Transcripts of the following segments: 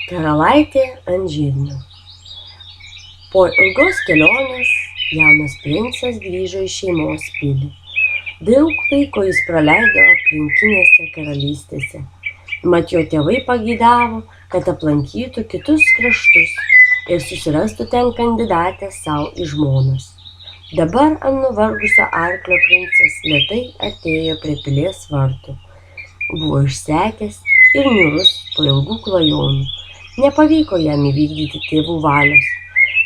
Karalaitė ant žirnių. Po ilgos kelionės jaunas princas grįžo į šeimos pilį. Daug laiko jis praleido aplinkinėse karalystėse. Mat jo tėvai pageidavo, kad aplankytų kitus kraštus ir susirastų ten kandidatę savo į žmonas. Dabar ant nuvargusio arklio princas lėtai artėjo prie pilies vartų. Buvo išsekęs ir niūrus po ilgų klajonių. Nepavyko jam įvykdyti tėvų valios,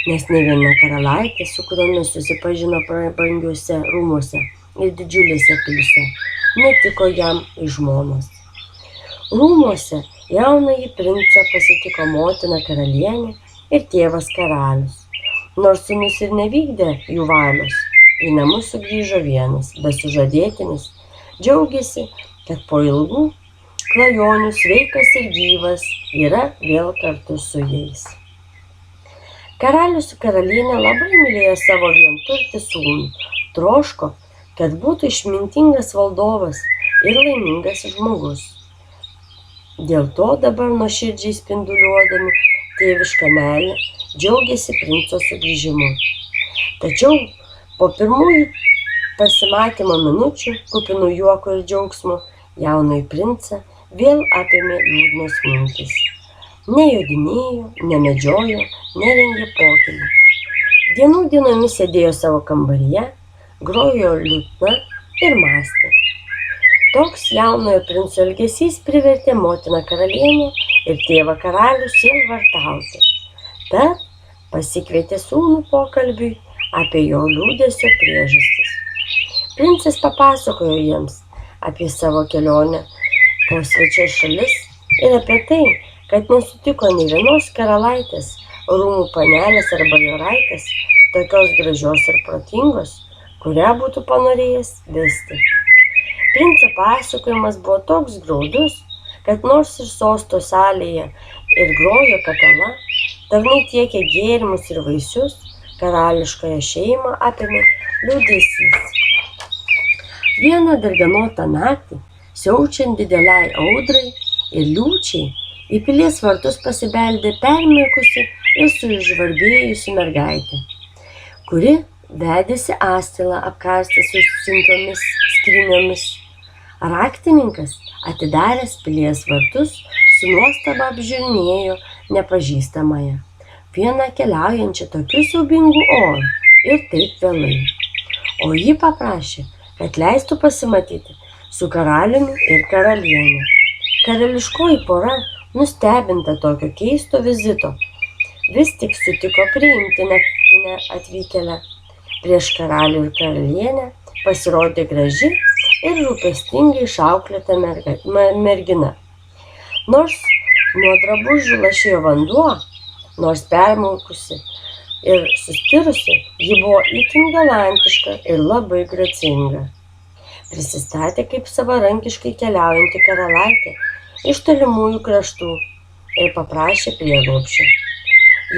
nes ne viena karalaitė, su kuriomis susipažino prabangiuose rūmuose ir didžiulėse pilyse, netiko jam į žmonas. Rūmuose jaunąjį princą pasitiko motina karalienė ir tėvas karalius. Nors sūnus ir nevykdė jų valios, į namus sugrįžo vienas, bet sužadėtinis džiaugėsi, kad po ilgų klajonių sveikas ir gyvas yra vėl kartu su jais. Karalius su karalienė labai mylėjo savo vienturtį sūnų, troško, kad būtų išmintingas valdovas ir laimingas žmogus. Dėl to dabar nuoširdžiai spinduliuodami tėvišką meilę džiaugėsi princo sugrįžimu. Tačiau po pirmųjų pasimatymo minučių, kupinų juoko ir džiaugsmo, jaunąjį princą vėl apėmė liūdnos mintys. Nejodinėjo, nemedžiojo, nerengė pokylį. Dienų dienomis sėdėjo savo kambaryje, grojo liutnia ir mąstė. Toks jaunojo princo elgesys privertė motiną karalienę ir tėvą karalių sielvartauti. Tad pasikvietė sūnų pokalbiui apie jo liūdesio priežastis. Princas papasakojo jiems apie savo kelionę po svečias šalis ir apie tai, kad nesutiko nei vienos karalaitės, rūmų panelės ar bajoraitės, tokios gražios ir protingos, kurią būtų panorėjęs vesti. Princo pasakojimas buvo toks graudus, kad nors ir sosto salėje ir grojo kapela, tarnai tiekė gėrimus ir vaisius, karališkąją šeimą apėmė liūdesys. Vieną darganotą naktį, siaučiant dideliai audrai ir liūčiai, į pilies vartus pasibeldė permirkusi ir sužvarbėjusi mergaitė, kuri vedėsi astilą apkastą su sunkomis skryniomis. Raktininkas, atidaręs pilies vartus, su nuostaba apžiūrinėjo nepažįstamąją, vieną keliaujančią tokiu siaubingu oru ir taip vėlai. O ji paprašė, kad leistų pasimatyti su karaliumi ir karaliene. Karališkoji pora, nustebinta tokio keisto vizito, vis tik sutiko priimti naktinę atvykėlę. Prieš karalių ir karalienę pasirodė graži ir rūpestingai išauklėta mergina. Nors nuo drabužių lašėjo vanduo, nors permaukusi ir sustirusi, ji buvo itin galantiška ir labai gracinga. Prisistatė kaip savarankiškai keliaujanti karalaitė iš tolimųjų kraštų ir paprašė prieglobsčio.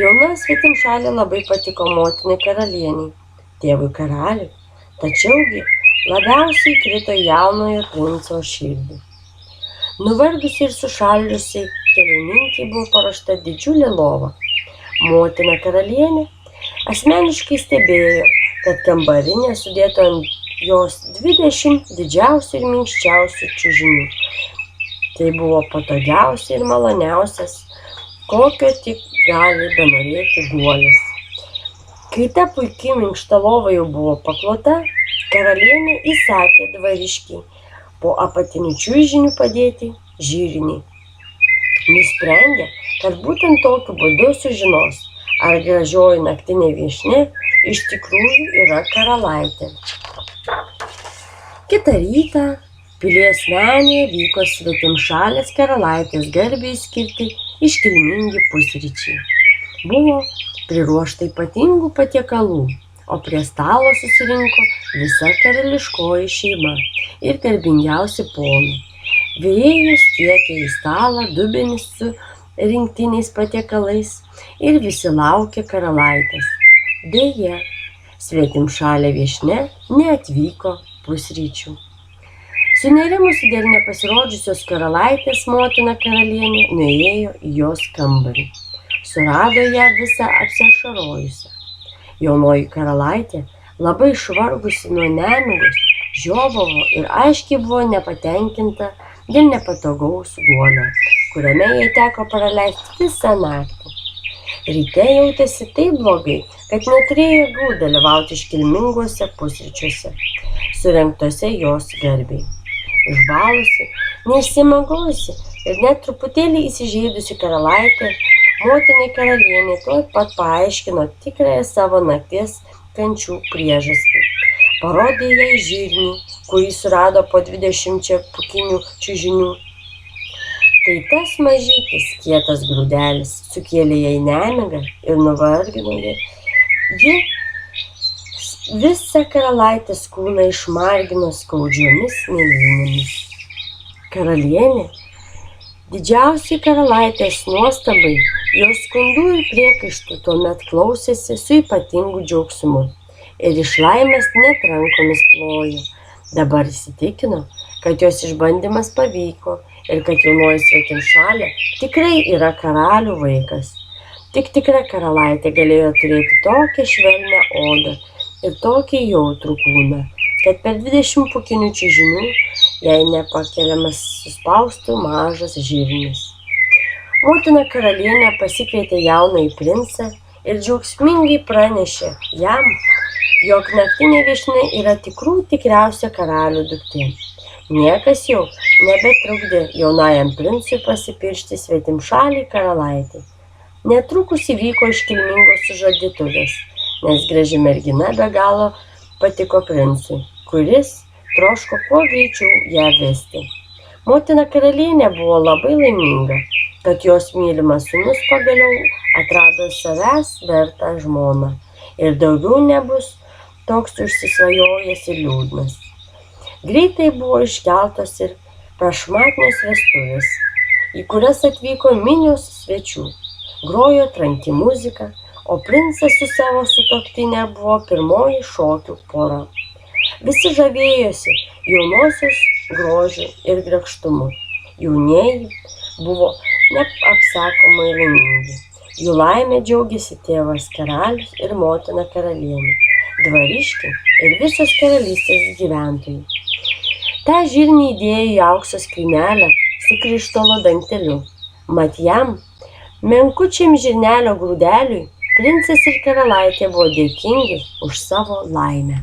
Jauna svetimšalė labai patiko motinai karalieniai, tėvui karaliui, tačiaugi labiausiai krito jaunojo princo širdį. Nuvargusi ir sušaldžiusi keliauninkai buvo paruošta didžiulė lova. Motina karalienė asmeniškai stebėjo, kad kambarinė sudėta ant jos 20 didžiausių ir minkščiausių čiužinių. Tai buvo patogiausia ir maloniausias, kokio tik gali benorėti guolis. Kai ta puikiai minkšta lova jau buvo paklota, karalienė įsakė dvariškiai po apatinių čiužinių padėti žirnį. Nusprendė, kad būtent tokiu būdu sužinos, ar gražioji naktinė viešnia iš tikrųjų yra karalaitė. Kitą rytą pilies menėje vyko svetimšalės karalaitės garbei skirti iškilmingi pusryčiai. Buvo priruošta ypatingų patiekalų, o prie stalo susirinko visa karališkoji šeima ir garbingiausi ponai. Virėjas tiekė į stalą dubenis su rinktiniais patiekalais ir visi laukė karalaitės. Deja, svetimšalė viešnia neatvyko pusryčių. Sunerimusi dėl nepasirodžiusios karalaitės motina karalienė nuėjo į jos kambarį. Surado ją visą apsiašarojusią. Jaunoji karalaitė, labai išvargusi nuo nemigos, žiovavo ir aiškiai buvo nepatenkinta dėl nepatogaus guolio, kuriame jai teko praleisti visą naktį. Ryte jautėsi taip blogai, kad neturėjo jėgų dalyvauti iškilminguose pusryčiuose, surengtose jos garbei. Išbalusi, neišsimiegojusi ir net truputėlį įsižeidusi karalaitė, motinai karalienė tuoj pat paaiškino tikrąją savo nakties kančių priežastį. Parodė jai žirnį, kurį surado po 20 pūkinių čiužinių. Tai tas mažytis kietas grūdelis sukėlė jai nemigą ir nuvargino ją. Ji visą karalaitės kūną išmargino skaudžiomis mėlynėmis. Karalienė, didžiausiai karalaitės nuostabai, jos skundų ir priekaištų tuomet klausėsi su ypatingu džiaugsmu ir iš laimės net rankomis plojo. Dabar įsitikino, kad jos išbandymas pavyko ir kad jaunoji svetimšalė tikrai yra karalių vaikas. Tik tikra karalaitė galėjo turėti tokią švelnią odą ir tokį jautrų kūną, kad per 20 pūkinių čiužinių jai nepakeliamas suspaustų mažas žirnis. Motina karalienė pasikvietė jaunąjį princą ir džiaugsmingai pranešė jam, jog naktinė viešnia yra tikriausia karalių duktė. Niekas jau nebetrukdė jaunajam princui pasipiršti svetimšaliai karalaitei. Netrukus įvyko iškilmingos sužadėtuvės, nes graži mergina be galo patiko princui, kuris troško kuo greičiau ją vesti. Motina karalienė buvo labai laiminga, kad jos mylimas sūnus pagaliau atrado savęs vertą žmoną ir daugiau nebus toks užsisvajojęs ir liūdnas. Greitai buvo iškeltos ir prašmatnios vestuvės, į kurias atvyko minios svečių. Grojo tranki muzika, o princas su savo sutuoktine buvo pirmoji šokių pora. Visi žavėjosi jaunosios grožiu ir grakštumu. Jaunieji buvo neapsakomai laimingi. Jų laimė džiaugėsi tėvas karalius ir motina karalienė, dvariškiai ir visos karalystės gyventojai. Ta žirnį įdėjo į aukso skrynelę su krištolo dangteliu. Mat jam, menkučiam žirnelio grūdeliui, princas ir karalaitė buvo dėkingi už savo laimę.